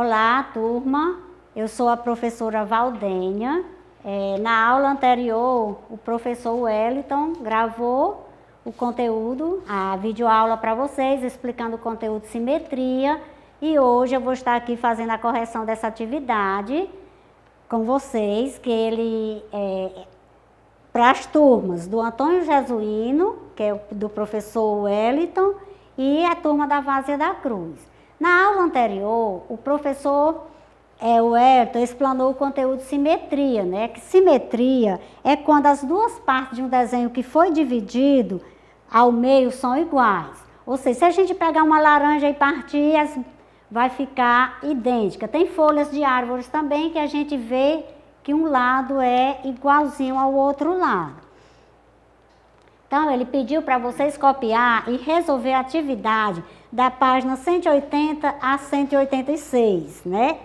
Olá, turma. Eu sou a professora Valdênia. Na aula anterior, o professor Wellington gravou o conteúdo, a videoaula para vocês, explicando o conteúdo de simetria. E hoje eu vou estar aqui fazendo a correção dessa atividade com vocês, que ele para as turmas do Antônio Jesuíno, que é do professor Wellington, e a turma da Várzea da Cruz. Na aula anterior, o professor Wellington explanou o conteúdo de simetria, né? Que simetria é quando as duas partes de um desenho que foi dividido ao meio são iguais. Ou seja, se a gente pegar uma laranja e partir, vai ficar idêntica. Tem folhas de árvores também que a gente vê que um lado é igualzinho ao outro lado. Então, ele pediu para vocês copiar e resolver a atividade da página 180 a 186, né?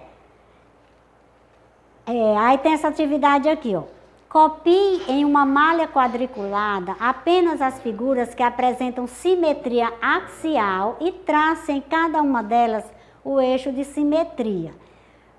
Aí tem essa atividade aqui, ó. Copie em uma malha quadriculada apenas as figuras que apresentam simetria axial e trace em cada uma delas o eixo de simetria.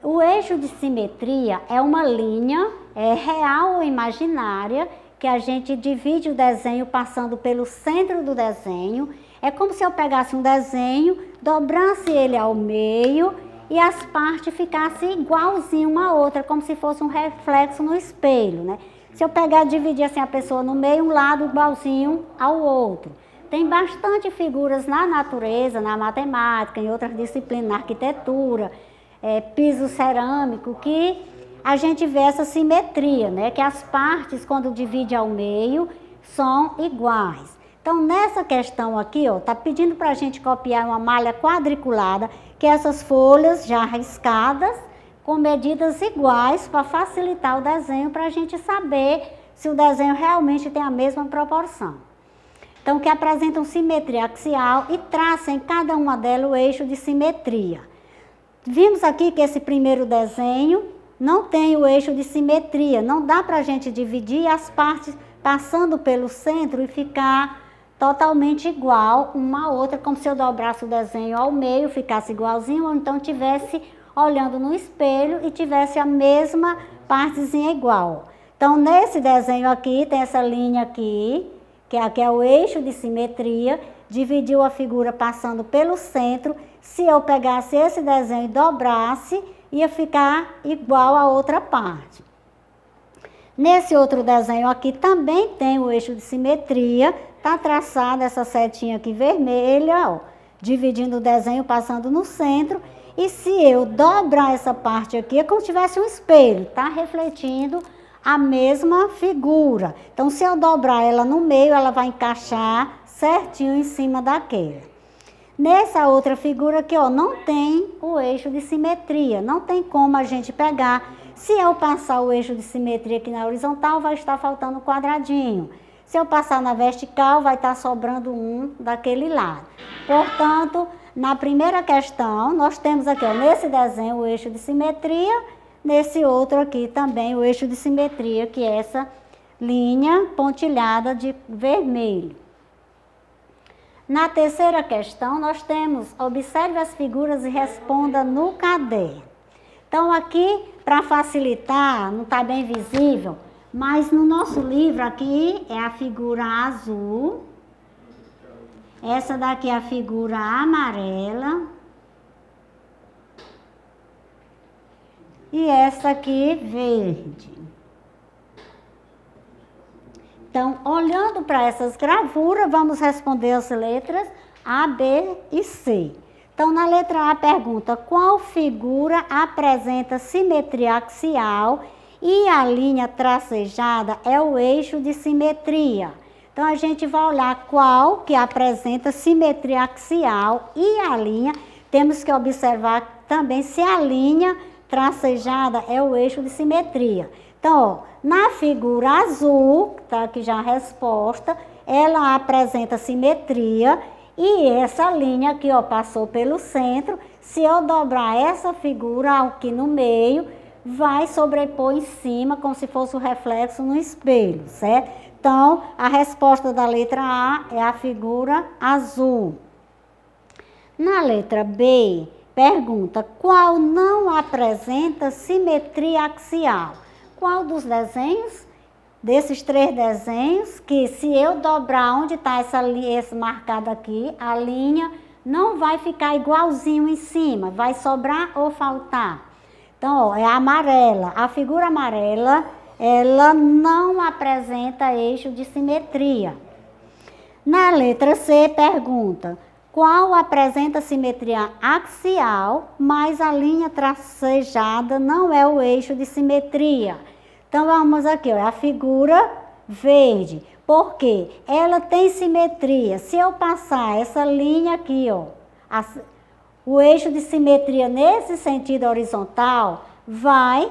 O eixo de simetria é uma linha, real ou imaginária, que a gente divide o desenho passando pelo centro do desenho. É como se eu pegasse um desenho, dobrasse ele ao meio e as partes ficassem igualzinho uma à outra, como se fosse um reflexo no espelho, né? Se eu pegar e dividir assim a pessoa no meio, um lado igualzinho ao outro. Tem bastante figuras na natureza, na matemática, em outras disciplinas, na arquitetura, piso cerâmico, que a gente vê essa simetria, né? Que as partes, quando divide ao meio, são iguais. Então, nessa questão aqui, ó, tá pedindo para a gente copiar uma malha quadriculada, que é essas folhas já riscadas, com medidas iguais, para facilitar o desenho, para a gente saber se o desenho realmente tem a mesma proporção. Então, que apresentam simetria axial e traçam em cada uma delas o eixo de simetria. Vimos aqui que esse primeiro desenho não tem o eixo de simetria, não dá para a gente dividir as partes passando pelo centro e ficar totalmente igual uma a outra, como se eu dobrasse o desenho ao meio, ficasse igualzinho, ou então tivesse olhando no espelho e tivesse a mesma partezinha igual. Então, nesse desenho aqui, tem essa linha aqui, que aqui é o eixo de simetria, dividiu a figura passando pelo centro. Se eu pegasse esse desenho e dobrasse, ia ficar igual a outra parte. Nesse outro desenho aqui também tem o eixo de simetria, está traçada essa setinha aqui vermelha, ó, dividindo o desenho, passando no centro. E se eu dobrar essa parte aqui, é como se tivesse um espelho, está refletindo a mesma figura. Então, se eu dobrar ela no meio, ela vai encaixar certinho em cima daquela. Nessa outra figura aqui, ó, não tem o eixo de simetria, não tem como a gente pegar. Se eu passar o eixo de simetria aqui na horizontal, vai estar faltando um quadradinho. Se eu passar na vertical, vai estar sobrando um daquele lado. Portanto, na primeira questão, nós temos aqui, ó, nesse desenho, o eixo de simetria, nesse outro aqui também o eixo de simetria, que é essa linha pontilhada de vermelho. Na terceira questão, nós temos, observe as figuras e responda no caderno. Então, aqui, para facilitar, não está bem visível, mas no nosso livro aqui é a figura azul, essa daqui é a figura amarela, e essa aqui verde. Então, olhando para essas gravuras, vamos responder as letras A, B e C. Então, na letra A pergunta, qual figura apresenta simetria axial e a linha tracejada é o eixo de simetria? Então, a gente vai olhar qual que apresenta simetria axial e a linha. Temos que observar também se a linha tracejada é o eixo de simetria. Então, ó, na figura azul, está aqui já a resposta, ela apresenta simetria e essa linha aqui, ó, passou pelo centro. Se eu dobrar essa figura aqui no meio, vai sobrepor em cima, como se fosse o reflexo no espelho, certo? Então, a resposta da letra A é a figura azul. Na letra B, pergunta, qual não apresenta simetria axial? Qual dos desenhos, desses 3 desenhos, que se eu dobrar onde está esse marcado aqui, a linha não vai ficar igualzinho em cima, vai sobrar ou faltar? Então, ó, é a amarela. A figura amarela, ela não apresenta eixo de simetria. Na letra C, pergunta, qual apresenta simetria axial, mas a linha tracejada não é o eixo de simetria? Então, vamos aqui, ó, a figura verde. Por quê? Ela tem simetria. Se eu passar essa linha aqui, ó, o eixo de simetria nesse sentido horizontal vai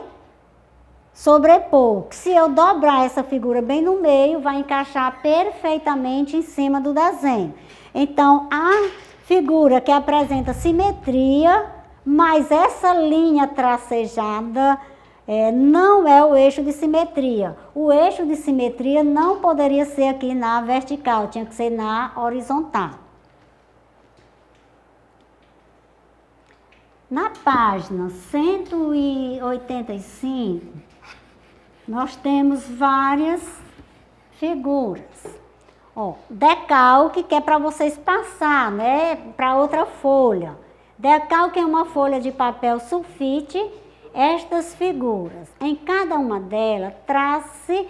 sobrepor. Se eu dobrar essa figura bem no meio, vai encaixar perfeitamente em cima do desenho. Então, a figura que apresenta simetria, mas essa linha tracejada não é o eixo de simetria. O eixo de simetria não poderia ser aqui na vertical, tinha que ser na horizontal. Na página 185, nós temos várias figuras. Ó, decalque, que é para vocês passar, né, para outra folha. Decalque é uma folha de papel sulfite, estas figuras. Em cada uma delas, trace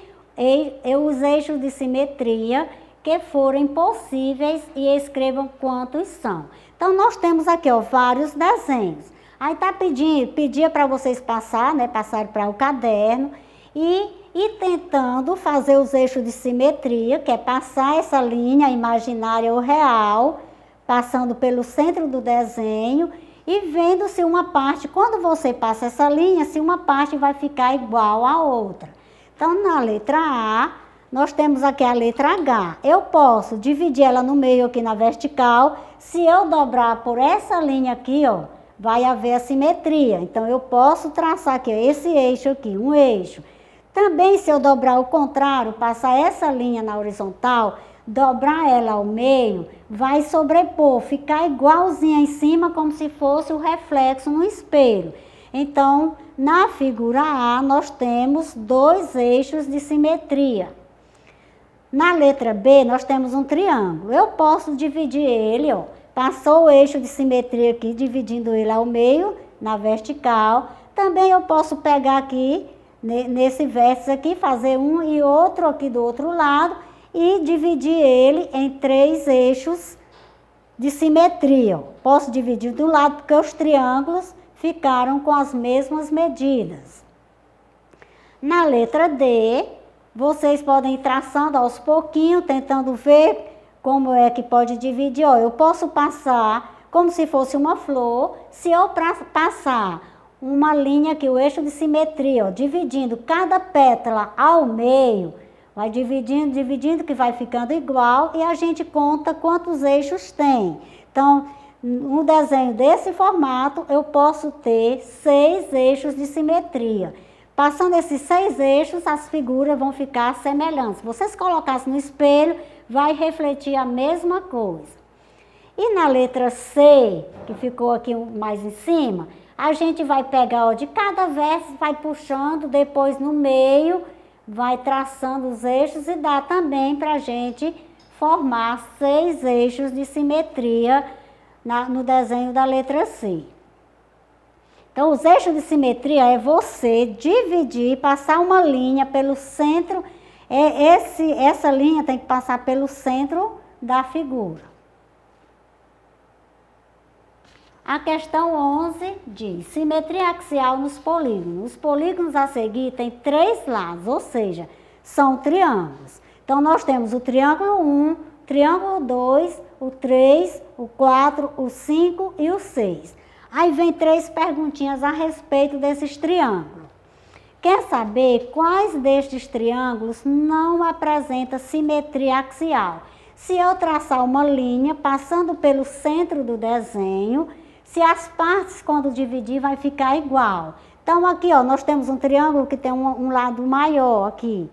os eixos de simetria que forem possíveis e escrevam quantos são. Então, nós temos aqui, ó, vários desenhos. Aí tá pedia para vocês passar, né, passar para o caderno e tentando fazer os eixos de simetria, que é passar essa linha imaginária ou real, passando pelo centro do desenho e vendo se uma parte, quando você passa essa linha, se uma parte vai ficar igual à outra. Então, na letra A, nós temos aqui a letra H. Eu posso dividir ela no meio aqui na vertical. Se eu dobrar por essa linha aqui, ó, vai haver a simetria. Então, eu posso traçar aqui, ó, esse eixo aqui, um eixo. Também, se eu dobrar ao contrário, passar essa linha na horizontal, dobrar ela ao meio, vai sobrepor, ficar igualzinha em cima, como se fosse o reflexo no espelho. Então, na figura A, nós temos 2 eixos de simetria. Na letra B, nós temos um triângulo. Eu posso dividir ele, ó, passou o eixo de simetria aqui, dividindo ele ao meio, na vertical. Também eu posso pegar aqui, nesse vértice aqui, fazer um e outro aqui do outro lado e dividir ele em 3 eixos de simetria. Posso dividir do lado porque os triângulos ficaram com as mesmas medidas. Na letra D, vocês podem ir traçando aos pouquinhos, tentando ver como é que pode dividir. Ó, eu posso passar como se fosse uma flor. Se eu passar uma linha aqui, o eixo de simetria, ó, dividindo cada pétala ao meio, vai dividindo, que vai ficando igual, e a gente conta quantos eixos tem. Então, um desenho desse formato, eu posso ter 6 eixos de simetria. Passando esses 6 eixos, as figuras vão ficar semelhantes. Se vocês colocassem no espelho, vai refletir a mesma coisa. E na letra C, que ficou aqui mais em cima, a gente vai pegar, ó, de cada verso, vai puxando, depois no meio, vai traçando os eixos e dá também para a gente formar 6 eixos de simetria no desenho da letra C. Então, os eixos de simetria é você dividir, passar uma linha pelo centro, essa linha tem que passar pelo centro da figura. A questão 11 diz, simetria axial nos polígonos. Os polígonos a seguir têm 3 lados, ou seja, são triângulos. Então, nós temos o triângulo 1, triângulo 2, o 3, o 4, o 5 e o 6. Aí vem 3 perguntinhas a respeito desses triângulos. Quer saber quais destes triângulos não apresentam simetria axial? Se eu traçar uma linha passando pelo centro do desenho, se as partes, quando dividir, vai ficar igual. Então, aqui, ó, nós temos um triângulo que tem um lado maior aqui.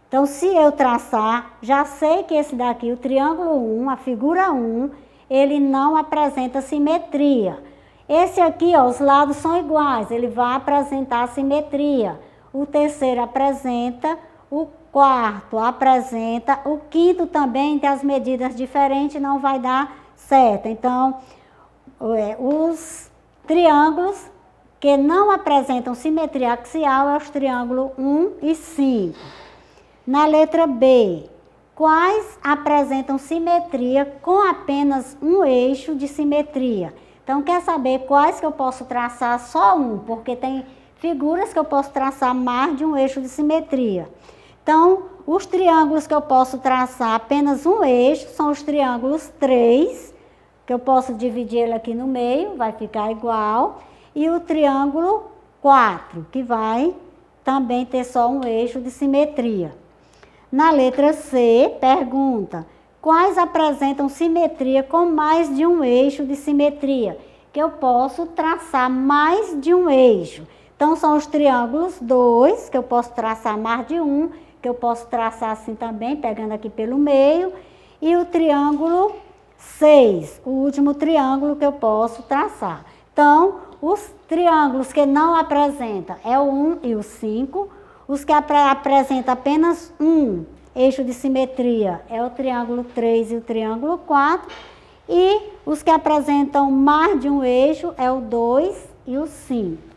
Então, se eu traçar, já sei que esse daqui, o triângulo 1, a figura 1, ele não apresenta simetria. Esse aqui, ó, os lados são iguais, ele vai apresentar simetria. O terceiro apresenta, o quarto apresenta, o quinto também tem as medidas diferentes, não vai dar certo. Então, os triângulos que não apresentam simetria axial é os triângulos 1 e 5. Na letra B, quais apresentam simetria com apenas um eixo de simetria? Então, quer saber quais que eu posso traçar só um, porque tem figuras que eu posso traçar mais de um eixo de simetria. Então, os triângulos que eu posso traçar apenas um eixo são os triângulos 3, que eu posso dividir ele aqui no meio, vai ficar igual, e o triângulo 4, que vai também ter só um eixo de simetria. Na letra C, pergunta, quais apresentam simetria com mais de um eixo de simetria? Que eu posso traçar mais de um eixo. Então, são os triângulos 2, que eu posso traçar mais de um, que eu posso traçar assim também, pegando aqui pelo meio, e o triângulo 6, o último triângulo que eu posso traçar. Então, os triângulos que não apresentam é o 1 e o 5, os que apresentam apenas um eixo de simetria é o triângulo 3 e o triângulo 4, e os que apresentam mais de um eixo é o 2 e o 5.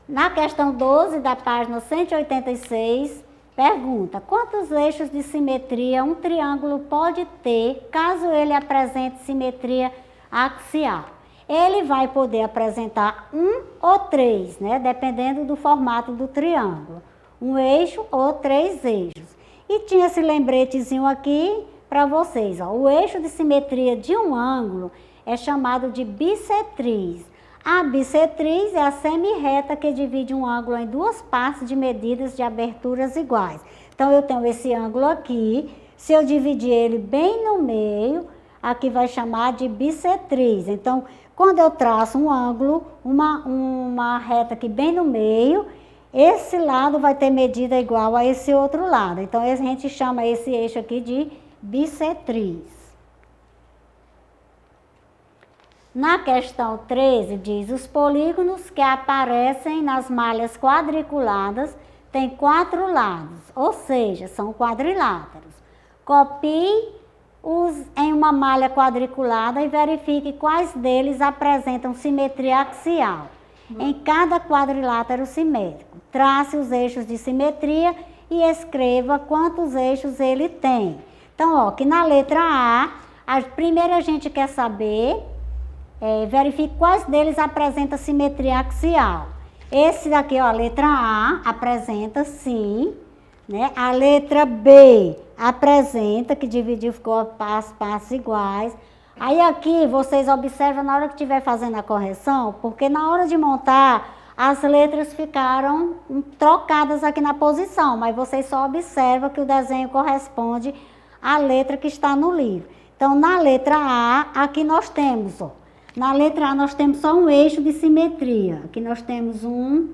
Na questão 12 da página 186, pergunta, quantos eixos de simetria um triângulo pode ter caso ele apresente simetria axial? Ele vai poder apresentar um ou três, né? Dependendo do formato do triângulo. Um eixo ou três eixos. E tinha esse lembretezinho aqui para vocês. Ó. O eixo de simetria de um ângulo é chamado de bissetriz. A bissetriz é a semirreta que divide um ângulo em duas partes de medidas de aberturas iguais. Então, eu tenho esse ângulo aqui. Se eu dividir ele bem no meio, aqui vai chamar de bissetriz. Então, quando eu traço um ângulo, uma reta aqui bem no meio, esse lado vai ter medida igual a esse outro lado. Então, a gente chama esse eixo aqui de bissetriz. Na questão 13, diz, os polígonos que aparecem nas malhas quadriculadas têm 4 lados, ou seja, são quadriláteros. Copie em uma malha quadriculada e verifique quais deles apresentam simetria axial em cada quadrilátero simétrico. Trace os eixos de simetria e escreva quantos eixos ele tem. Então, ó, que na letra A, primeiro a gente quer saber, verifique quais deles apresentam simetria axial. Esse daqui, ó, a letra A, apresenta sim, né? A letra B apresenta, que dividiu, ficou as partes iguais. Aí aqui, vocês observam na hora que estiver fazendo a correção, porque na hora de montar, as letras ficaram trocadas aqui na posição, mas vocês só observam que o desenho corresponde à letra que está no livro. Então, na letra A, aqui nós temos, ó, na letra A nós temos só um eixo de simetria. Aqui nós temos um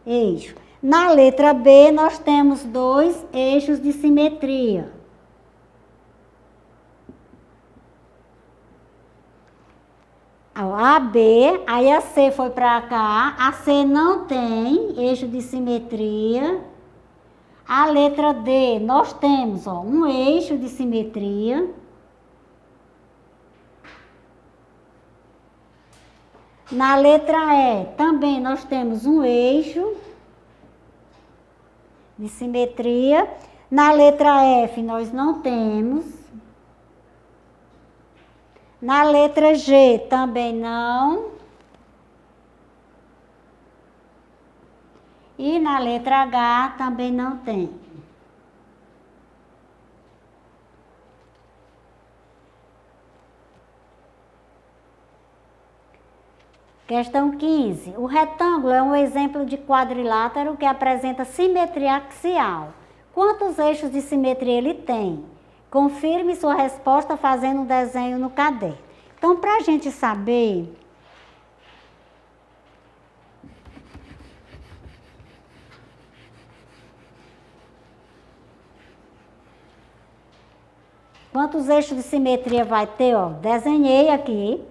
eixo. Na letra B, nós temos 2 eixos de simetria. A, B, aí a C foi para cá. A C não tem eixo de simetria. A letra D, nós temos, ó, um eixo de simetria. Na letra E, também nós temos um eixo de simetria. Na letra F, nós não temos. Na letra G, também não. E na letra H, também não tem. Questão 15. O retângulo é um exemplo de quadrilátero que apresenta simetria axial. Quantos eixos de simetria ele tem? Confirme sua resposta fazendo um desenho no caderno. Então, para a gente saber, Quantos eixos de simetria vai ter, ó? Desenhei aqui,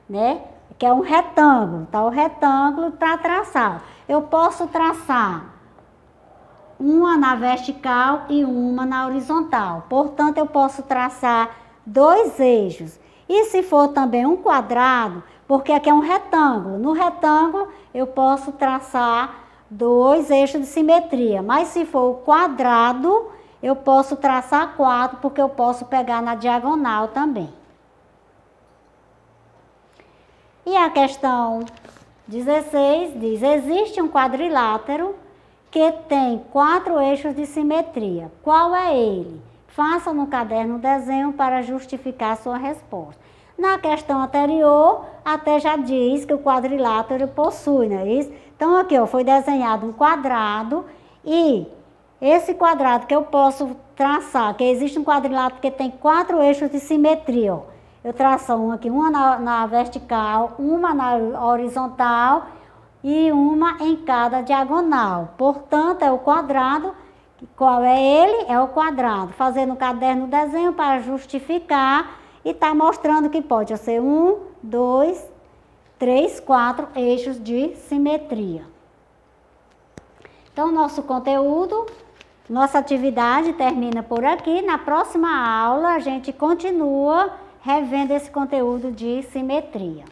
né? Que é um retângulo, tá? O retângulo para traçar. Eu posso traçar uma na vertical e uma na horizontal. Portanto, eu posso traçar 2 eixos. E se for também um quadrado, porque aqui é um retângulo. No retângulo, eu posso traçar 2 eixos de simetria. Mas se for o quadrado, eu posso traçar 4, porque eu posso pegar na diagonal também. E a questão 16 diz: existe um quadrilátero que tem 4 eixos de simetria. Qual é ele? Faça no caderno o desenho para justificar sua resposta. Na questão anterior, até já diz que o quadrilátero possui, não é isso? Então, aqui, ó, foi desenhado um quadrado e esse quadrado que eu posso traçar, que existe um quadrilátero que tem 4 eixos de simetria, ó. Eu traço um aqui, uma na vertical, uma na horizontal e uma em cada diagonal. Portanto, é o quadrado. Qual é ele? É o quadrado. Fazer no caderno o desenho para justificar e tá mostrando que pode ser 1, 2, 3, 4 eixos de simetria. Então, nosso conteúdo, nossa atividade termina por aqui. Na próxima aula, a gente continua revendo esse conteúdo de simetria.